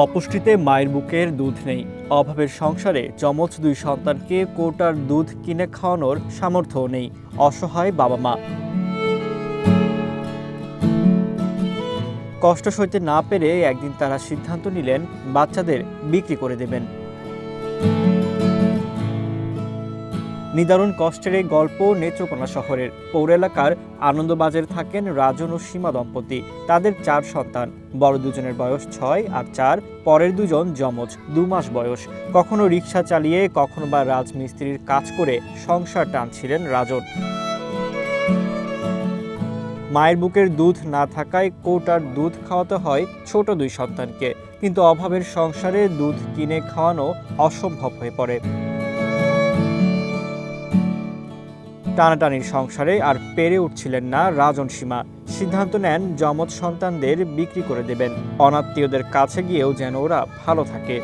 অপুষ্টিতে মায়ের বুকের দুধ নেই, অভাবের সংসারে যমজ দুই সন্তানকে কোটার দুধ কিনে খাওয়ানোর সামর্থ্যও নেই, অসহায় বাবা মা। কষ্ট সইতে না পেরে একদিন তারা সিদ্ধান্ত নিলেন বাচ্চাদের বিক্রি করে দেবেন। নিদারুণ কষ্টের এই গল্প নেত্রকোনা শহরের পৌর এলাকার আনন্দবাজারে থাকেন রাজন ও সীমা দম্পতি। তাদের 4 সন্তান, বড় দুজনের বয়স 6 আর 4, পরের দুজন যমজ 2 মাস বয়স। কখনো রিক্সা চালিয়ে, কখনো বা রাজমিস্ত্রির কাজ করে সংসার টানছিলেন রাজন। মায়ের বুকের দুধ না থাকায় কোটার দুধ খাওয়াতে হয় ছোট 2 সন্তানকে, কিন্তু অভাবের সংসারে দুধ কিনে খাওয়ানো অসম্ভব হয়ে পড়ে। টানাটানির সংসারে আর পেরে উঠছিলেন না রাজন সীমা। সিদ্ধান্ত নেন যমজ সন্তানদের বিক্রি করে দেবেন, অনাত্মীয়দের কাছে গিয়েও যেন ওরা ভালো থাকে।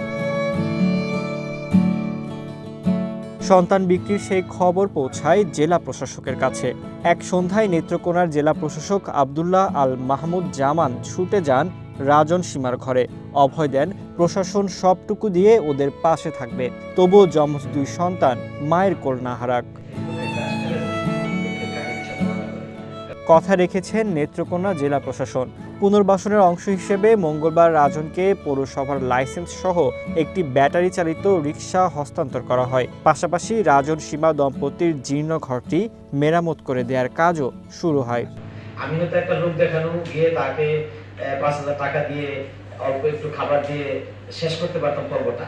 সন্তান বিক্রির সেই খবর পৌঁছায় জেলা প্রশাসকের কাছে। এক সন্ধ্যায় নেত্রকোনার জেলা প্রশাসক আব্দুল্লাহ আল মাহমুদ জামান ছুটে যান রাজন সীমার ঘরে। অভয় দেন প্রশাসন সবটুকু দিয়ে ওদের পাশে থাকবে, তবুও যমজ 2 সন্তান মায়ের কোল না হারাক। কথা রেখেছেন নেত্রকোনা জেলা প্রশাসন। পুনর্বাসনের অংশ হিসেবে মঙ্গলবার রাজনকে পৌরসভার লাইসেন্স সহ একটি ব্যাটারি চালিত রিকশা হস্তান্তর করা হয়। পাশাপাশি রাজন সীমা দম্পতির জীর্ণ ঘরটি মেরামত করে দেওয়ার কাজও শুরু হয়। আমি হয়তো একটা লোক দেখানো গিয়ে তাকে 5,000 টাকা দিয়ে অল্প একটু খাবার দিয়ে শেষ করতে পারতাম পর্বটা,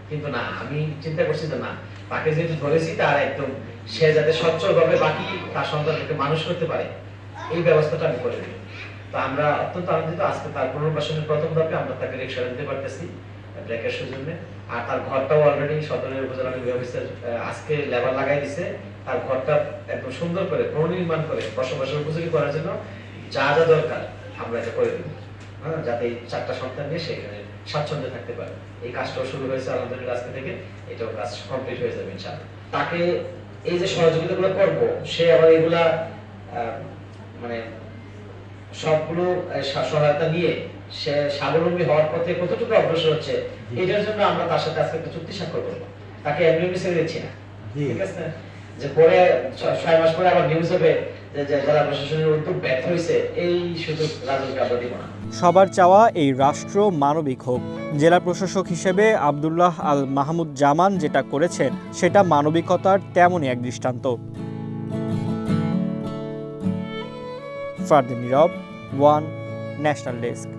কিন্তু না, আমি চিন্তা করছি যে না, তাকে যেহেতু ধরেছি তার একদম সে যাতে সচ্ছলভাবে বাকি তার সন্তানকে মানুষ করতে পারে এই ব্যবস্থাটা আমি করে দিই। তো আমরা অত্যন্ত আনন্দিত, আজকে তার পুনর্বাসনের প্রথম ধাপে আমরা তাকে রিকশা দিতে পারতেছি ব্রেকের জন্য। আর তার ঘরটাও অলরেডি সদরের উপজেলা অফিসার আজকে লেবার লাগাই দিছে। তার ঘরটা একদম সুন্দর করে পুনর্নির্মাণ করে বসবাসের উপযোগী করার জন্য যা যা দরকার আমরা এটা করে দেবো, যাতে এই 4টা সন্তান নিয়ে সেখানে স্বাচ্ছন্দ্যে থাকতে পারে। এই কাজটাও শুরু হয়েছে আলহামদুলিল্লাহ আজকে থেকে, এটাও কাজ কমপ্লিট হয়ে যাবে ইনশাআল্লাহ। তাকে এই যে সহযোগিতাগুলো করব, সে আবার এগুলা মানে সবগুলো সহায়তা নিয়ে সে স্বাবলম্বী হওয়ার পথে কতটুকু অগ্রসর হচ্ছে, এটার জন্য আমরা তার সাথে আজকে একটা চুক্তি স্বাক্ষর করবো। তাকে এমনি ছেড়ে দিচ্ছি না, ঠিক আছে, যে পরে 6 মাস পরে আবার নিউজ হবে যে জেলা প্রশাসনের উদ্যোগ ব্যর্থ হয়েছে, এই সুযোগ রাজনকে আমরা দিব না। সবার চাওয়া এই রাষ্ট্র মানবিক হোক। জেলা প্রশাসক হিসেবে আব্দুল্লাহ আল মাহমুদ জামান যেটা করেছেন সেটা মানবিকতার তেমনই এক দৃষ্টান্ত। ফারদিন নীরব, ওয়ান ন্যাশনাল ডেস্ক।